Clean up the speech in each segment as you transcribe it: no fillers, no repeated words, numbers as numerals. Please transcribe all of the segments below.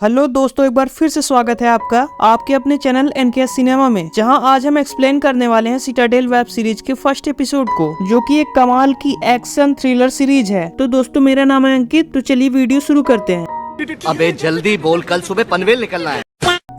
Hello दोस्तों, एक बार फिर से स्वागत है आपका आपके अपने चैनल एनकेएस सिनेमा में, जहां आज हम एक्सप्लेन करने वाले हैं सिटाडेल वेब सीरीज के फर्स्ट एपिसोड को, जो कि एक कमाल की एक्शन थ्रिलर सीरीज है। तो दोस्तों, मेरा नाम है अंकित। तो चलिए वीडियो शुरू करते हैं। अबे जल्दी बोल, कल सुबह पनवेल निकलना है।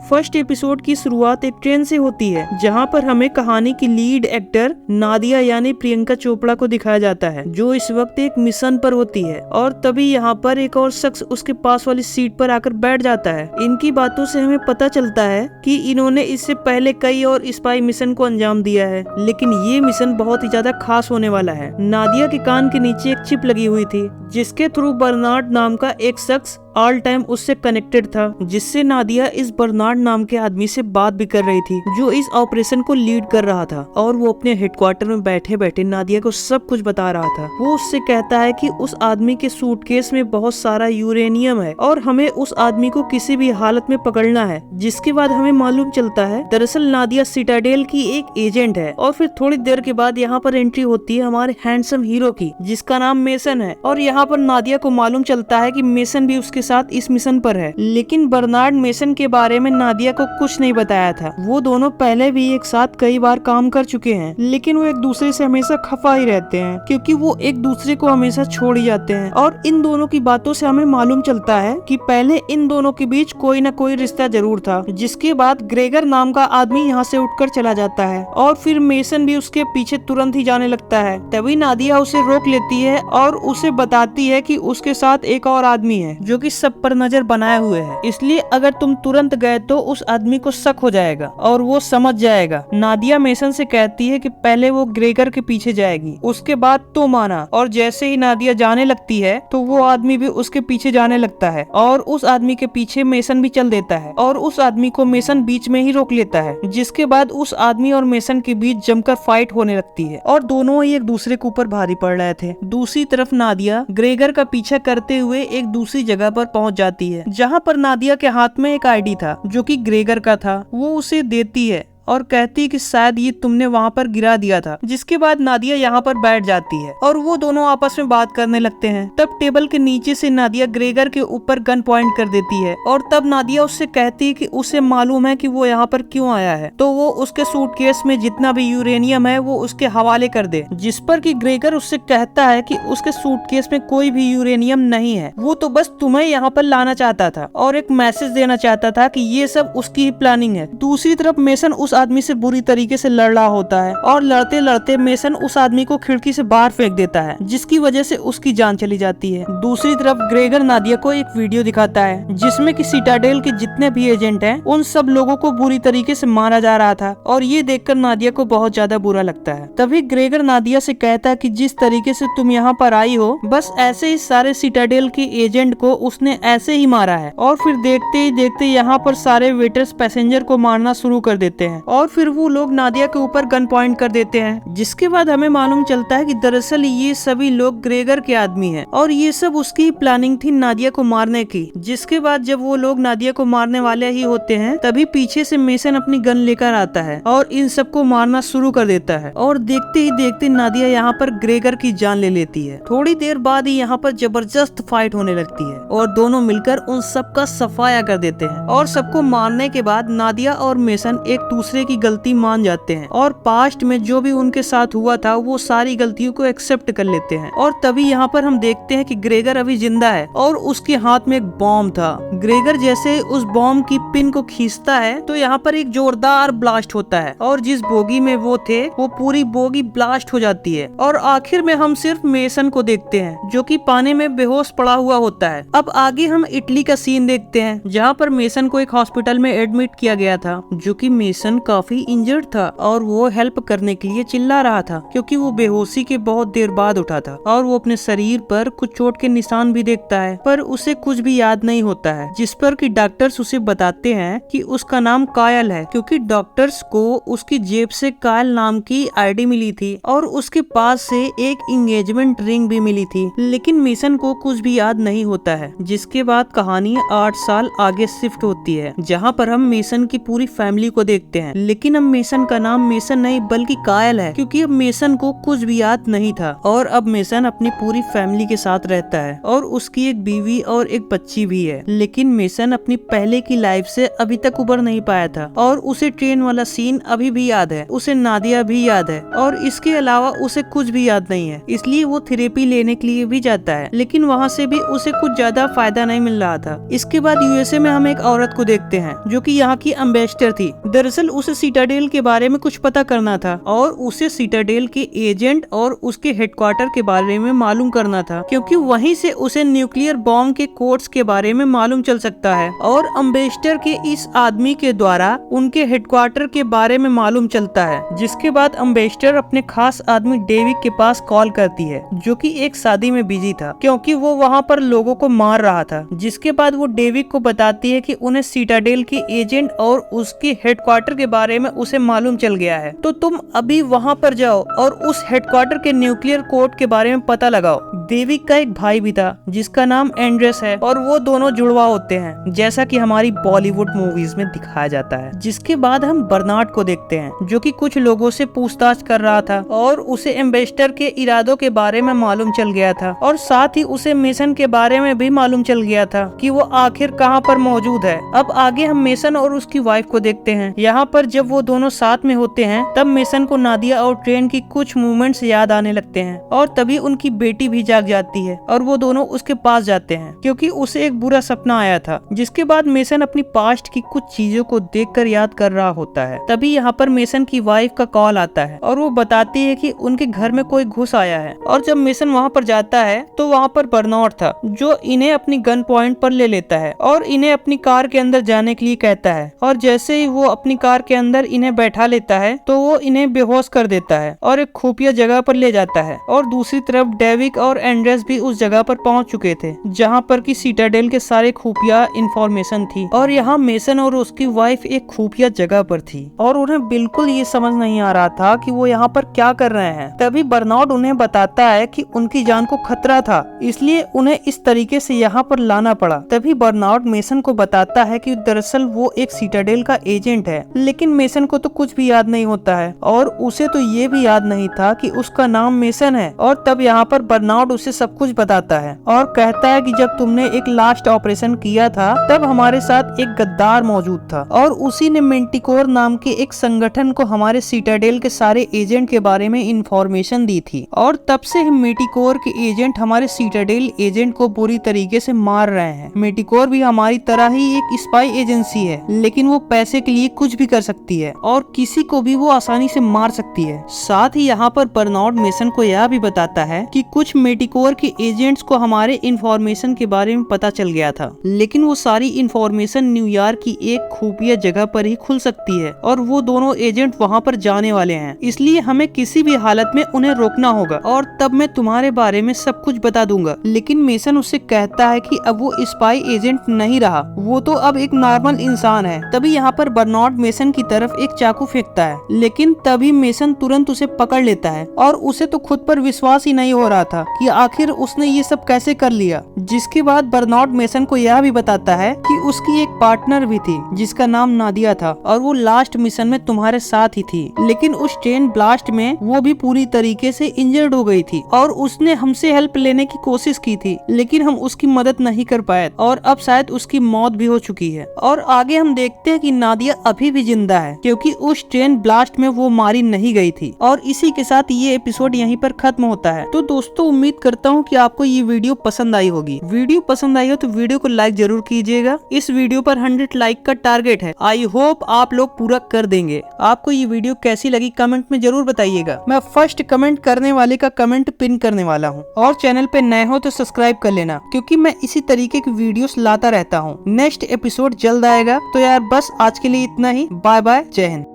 फर्स्ट एपिसोड की शुरुआत एक ट्रेन से होती है, जहां पर हमें कहानी की लीड एक्टर नादिया यानी प्रियंका चोपड़ा को दिखाया जाता है, जो इस वक्त एक मिशन पर होती है। और तभी यहाँ पर एक और शख्स उसके पास वाली सीट पर आकर बैठ जाता है। इनकी बातों से हमें पता चलता है कि इन्होंने इससे पहले कई और स्पाई मिशन को अंजाम दिया है, लेकिन ये मिशन बहुत ही ज्यादा खास होने वाला है। नादिया के कान के नीचे एक चिप लगी हुई थी, जिसके थ्रू बर्नार्ड नाम का एक शख्स ऑल टाइम उससे कनेक्टेड था, जिससे नादिया इस बर्नार्ड नाम के आदमी से बात भी कर रही थी, जो इस ऑपरेशन को लीड कर रहा था। और वो अपने हेडक्वार्टर में बैठे बैठे नादिया को सब कुछ बता रहा था। वो उससे कहता है कि उस आदमी के सूटकेस में बहुत सारा यूरेनियम है और हमें उस आदमी को किसी भी हालत में पकड़ना है। जिसके बाद हमें मालूम चलता है दरअसल नादिया सिटाडेल की एक एजेंट है। और फिर थोड़ी देर के बाद यहाँ पर एंट्री होती है हमारे हैंडसम हीरो की, जिसका नाम मेसन है। और यहाँ पर नादिया को मालूम चलता है कि मेसन भी उसके साथ इस मिशन पर है, लेकिन बर्नार्ड मेसन के बारे में नादिया को कुछ नहीं बताया था। वो दोनों पहले भी एक साथ कई बार काम कर चुके हैं, लेकिन वो एक दूसरे से हमेशा खफा ही रहते हैं, क्योंकि वो एक दूसरे को हमेशा छोड़ ही जाते हैं। और इन दोनों की बातों से हमें मालूम चलता है कि पहले इन दोनों के बीच कोई न कोई रिश्ता जरूर था। जिसके बाद ग्रेगर नाम का आदमी यहाँ से उठकर चला जाता है और फिर मेसन भी उसके पीछे तुरंत ही जाने लगता है। तभी नादिया उसे रोक लेती है और उसे बताती है कि उसके साथ एक और आदमी है, जो कि सब पर नजर बनाए हुए है। इसलिए अगर तुम तुरंत गए तो उस आदमी को शक हो जाएगा और वो समझ जाएगा। नादिया मेसन से कहती है कि पहले वो ग्रेगर के पीछे जाएगी, उसके बाद तो माना। और जैसे ही नादिया जाने लगती है तो वो आदमी भी उसके पीछे जाने लगता है और उस आदमी के पीछे मेसन भी चल देता है और उस आदमी को मेसन बीच में ही रोक लेता है। जिसके बाद उस आदमी और मेसन के बीच जमकर फाइट होने लगती है और दोनों ही एक दूसरे के ऊपर भारी पड़ रहे थे। दूसरी तरफ नादिया ग्रेगर का पीछा करते हुए एक दूसरी जगह पर पहुंच जाती है, जहां पर नादिया के हाथ में एक आईडी था, जो कि ग्रेगर का था। वो उसे देती है और कहती है कि शायद ये तुमने वहाँ पर गिरा दिया था। जिसके बाद नादिया यहाँ पर बैठ जाती है और वो दोनों आपस में बात करने लगते हैं। तब टेबल के नीचे से नादिया ग्रेगर के ऊपर गन पॉइंट कर देती है और तब नादिया उससे कहती है कि उसे मालूम है कि वो यहाँ पर क्यों आया है, तो वो उसके सूटकेस में जितना भी यूरेनियम है वो उसके हवाले कर दे। जिस पर कि ग्रेगर उससे कहता है कि उसके सूटकेस में कोई भी यूरेनियम नहीं है, वो तो बस तुम्हें यहाँ पर लाना चाहता था और एक मैसेज देना चाहता था कि ये सब उसकी ही प्लानिंग है। दूसरी तरफ मेसन उस आदमी से बुरी तरीके से लड़ रहा होता है और लड़ते लड़ते मेसन उस आदमी को खिड़की से बाहर फेंक देता है, जिसकी वजह से उसकी जान चली जाती है। दूसरी तरफ ग्रेगर नादिया को एक वीडियो दिखाता है, जिसमें कि सिटाडेल के जितने भी एजेंट हैं उन सब लोगों को बुरी तरीके से मारा जा रहा था और ये देखकर नादिया को बहुत ज्यादा बुरा लगता है। तभी ग्रेगर नादिया से कहता है कि जिस तरीके से तुम यहाँ पर आई हो, बस ऐसे ही सारे सिटाडेल के एजेंट को उसने ऐसे ही मारा है। और फिर देखते ही देखते यहाँ पर सारे वेटर्स पैसेंजर को मारना शुरू कर देते हैं और फिर वो लोग नादिया के ऊपर गन पॉइंट कर देते हैं। जिसके बाद हमें मालूम चलता है कि दरअसल ये सभी लोग ग्रेगर के आदमी हैं और ये सब उसकी प्लानिंग थी नादिया को मारने की। जिसके बाद जब वो लोग नादिया को मारने वाले ही होते हैं, तभी पीछे से मेसन अपनी गन लेकर आता है और इन सबको मारना शुरू कर देता है। और देखते ही देखते नादिया यहाँ पर ग्रेगर की जान ले लेती है। थोड़ी देर बाद ही यहाँ पर जबरदस्त फाइट होने लगती है और दोनों मिलकर उन सबका सफाया कर देते हैं। और सबको मारने के बाद नादिया और मेसन एक दूसरे की गलती मान जाते हैं और पास्ट में जो भी उनके साथ हुआ था वो सारी गलतियों को एक्सेप्ट कर लेते हैं। और तभी यहाँ पर हम देखते हैं कि ग्रेगर अभी जिंदा है और उसके हाथ में एक बॉम्ब था। ग्रेगर जैसे उस बॉम्ब की पिन को खींचता है तो यहाँ पर एक जोरदार ब्लास्ट होता है और जिस बोगी में वो थे वो पूरी बोगी ब्लास्ट हो जाती है। और आखिर में हम सिर्फ मेसन को देखते हैं, जो कि पानी में बेहोश पड़ा हुआ होता है। अब आगे हम इटली का सीन देखते हैं, जहाँ पर मेसन को एक हॉस्पिटल में एडमिट किया गया था, जो कि मेसन काफी इंजर्ड था और वो हेल्प करने के लिए चिल्ला रहा था, क्योंकि वो बेहोशी के बहुत देर बाद उठा था और वो अपने शरीर पर कुछ चोट के निशान भी देखता है, पर उसे कुछ भी याद नहीं होता है। जिस पर कि डॉक्टर्स उसे बताते हैं कि उसका नाम कायल है, क्योंकि डॉक्टर्स को उसकी जेब से कायल नाम की आईडी मिली थी और उसके पास से एक एंगेजमेंट रिंग भी मिली थी। लेकिन मेसन को कुछ भी याद नहीं होता है, जिसके बाद कहानी 8 साल आगे शिफ्ट होती है, जहाँ पर हम मेसन की पूरी फैमिली को देखते हैं। लेकिन अब मेसन का नाम मेसन नहीं बल्कि कायल है, क्योंकि अब मेसन को कुछ भी याद नहीं था और अब मेसन अपनी पूरी फैमिली के साथ रहता है और उसकी एक बीवी और एक बच्ची भी है। लेकिन मेसन अपनी पहले की लाइफ से अभी तक उबर नहीं पाया था और उसे ट्रेन वाला सीन अभी भी याद है, उसे नादिया भी याद है और इसके अलावा उसे कुछ भी याद नहीं है। इसलिए वो थेरेपी लेने के लिए भी जाता है, लेकिन वहाँ से भी उसे कुछ ज्यादा फायदा नहीं मिल रहा था। इसके बाद यूएसए में हम एक औरत को देखते हैं जो कि यहाँ की एम्बेसडर थी। दरअसल उसे सिटाडेल के बारे में कुछ पता करना था और उसे सिटाडेल के एजेंट और उसके हेडक्वार्टर के बारे में मालूम करना था, क्योंकि वहीं से उसे न्यूक्लियर बॉम्ब के कोड्स के बारे में मालूम चल सकता है और एम्बेसडर के इस आदमी के द्वारा उनके हेडक्वार्टर के बारे में मालूम चलता है। जिसके बाद एम्बेसडर अपने खास आदमी डेविड के पास कॉल करती है, जो कि एक शादी में बिजी था क्योंकि वो वहाँ पर लोगों को मार रहा था। जिसके बाद वो डेविड को बताती है कि उन्हें सिटाडेल के एजेंट और उसके हेडक्वार्टर के बारे में उसे मालूम चल गया है, तो तुम अभी वहाँ पर जाओ और उस हेडक्वार्टर के न्यूक्लियर कोड के बारे में पता लगाओ। डेविड का एक भाई भी था जिसका नाम एंड्रेस है और वो दोनों जुड़वा होते हैं, जैसा कि हमारी बॉलीवुड मूवीज में दिखाया जाता है। जिसके बाद हम बर्नार्ड को देखते हैं, जो कि कुछ लोगों से पूछताछ कर रहा था और उसे एम्बेसडर के इरादों के बारे में मालूम चल गया था और साथ ही उसे मेसन के बारे में भी मालूम चल गया था कि वो आखिर कहाँ पर मौजूद है। अब आगे हम मेसन और उसकी वाइफ को देखते हैं। यहाँ पर जब वो दोनों साथ में होते हैं तब मेसन को नादिया और ट्रेन की कुछ मूवमेंट्स याद आने लगते हैं और तभी उनकी बेटी भी जाग जाती है और वो दोनों उसके पास जाते हैं क्योंकि उसे एक बुरा सपना आया था। जिसके बाद मेसन अपनी पास्ट की कुछ चीजों को देखकर याद कर रहा होता है। तभी यहाँ पर मेसन की वाइफ का कॉल आता है और वो बताती है कि उनके घर में कोई घुस आया है। और जब मेसन वहाँ पर जाता है तो वहाँ पर बर्नार्ड था, जो इन्हें अपनी गन पॉइंट पर ले लेता है और इन्हें अपनी कार के अंदर जाने के लिए कहता है। और जैसे ही वो अपनी कार के अंदर इन्हें बैठा लेता है तो वो इन्हें बेहोश कर देता है और एक खुफिया जगह पर ले जाता है। और दूसरी तरफ डेविड और एंड्रेस भी उस जगह पर पहुंच चुके थे जहां पर की सिटाडेल के सारे खुफिया इंफॉर्मेशन थी और यहाँ मेसन और उसकी वाइफ एक खुफिया जगह पर थी और उन्हें बिल्कुल ये समझ नहीं आ रहा था कि वो यहाँ पर क्या कर रहे हैं। तभी बर्नार्ड उन्हें बताता है कि उनकी जान को खतरा था, इसलिए उन्हें इस तरीके से यहाँ पर लाना पड़ा। तभी बर्नार्ड मेसन को बताता है कि दरअसल वो एक सिटाडेल का एजेंट है, लेकिन मेसन को तो कुछ भी याद नहीं होता है और उसे तो ये भी याद नहीं था कि उसका नाम मेसन है। और तब यहाँ पर बर्नार्ड उसे सब कुछ बताता है और कहता है कि जब तुमने एक लास्ट ऑपरेशन किया था तब हमारे साथ एक गद्दार मौजूद था और उसी ने मेंटिकोर नाम के एक संगठन को हमारे सिटाडेल के सारे एजेंट के बारे में इंफॉर्मेशन दी थी और तब से मेंटिकोर के एजेंट हमारे सिटाडेल एजेंट को बुरी तरीके से मार रहे हैं। मेंटिकोर भी हमारी तरह ही एक स्पाई एजेंसी है, लेकिन वो पैसे के लिए कुछ भी कर सकती है और किसी को भी वो आसानी से मार सकती है। साथ ही यहाँ पर बर्नार्ड मेसन को यह भी बताता है कि कुछ मेंटिकोर के एजेंट्स को हमारे इंफॉर्मेशन के बारे में पता चल गया था, लेकिन वो सारी इंफॉर्मेशन न्यूयॉर्क की एक खुफिया जगह पर ही खुल सकती है और वो दोनों एजेंट वहाँ पर जाने वाले हैं, इसलिए हमें किसी भी हालत में उन्हें रोकना होगा और तब मैं तुम्हारे बारे में सब कुछ बता दूंगा। लेकिन मेसन उससे कहता है कि अब वो स्पाई एजेंट नहीं रहा, वो तो अब एक नॉर्मल इंसान है। तभी यहाँ पर बर्नार्ड मेसन की तरफ एक चाकू फेंकता है, लेकिन तभी मेसन तुरंत उसे पकड़ लेता है और उसे तो खुद पर विश्वास ही नहीं हो रहा था कि आखिर उसने ये सब कैसे कर लिया। जिसके बाद बर्नार्ड मेसन को यह भी बताता है कि उसकी एक पार्टनर भी थी जिसका नाम नादिया था और वो लास्ट मिशन में तुम्हारे साथ ही थी, लेकिन उस ट्रेन ब्लास्ट में वो भी पूरी तरीके से इंजर्ड हो गई थी और उसने हमसे हेल्प लेने की कोशिश की थी, लेकिन हम उसकी मदद नहीं कर पाए और अब शायद उसकी मौत भी हो चुकी है। और आगे हम देखते हैं कि नादिया अभी भी जिंदा है क्योंकि उस ट्रेन ब्लास्ट में वो मारी नहीं गई थी। और इसी के साथ ये एपिसोड यहीं पर खत्म होता है। तो दोस्तों उम्मीद करता हूँ कि आपको ये वीडियो पसंद आई होगी। वीडियो पसंद आई हो तो वीडियो को लाइक जरूर कीजिएगा। इस वीडियो पर 100 लाइक का टारगेट है, आई होप आप लोग पूरा कर देंगे। आपको ये वीडियो कैसी लगी कमेंट में जरूर बताइएगा। मैं फर्स्ट कमेंट करने वाले का कमेंट पिन करने वाला हूँ और चैनल पे नए हो तो सब्सक्राइब कर लेना क्योंकि मैं इसी तरीके की वीडियोस लाता रहता हूँ। नेक्स्ट एपिसोड जल्द आएगा। तो यार बस आज के लिए इतना ही। बाय बाय, जय हिंद।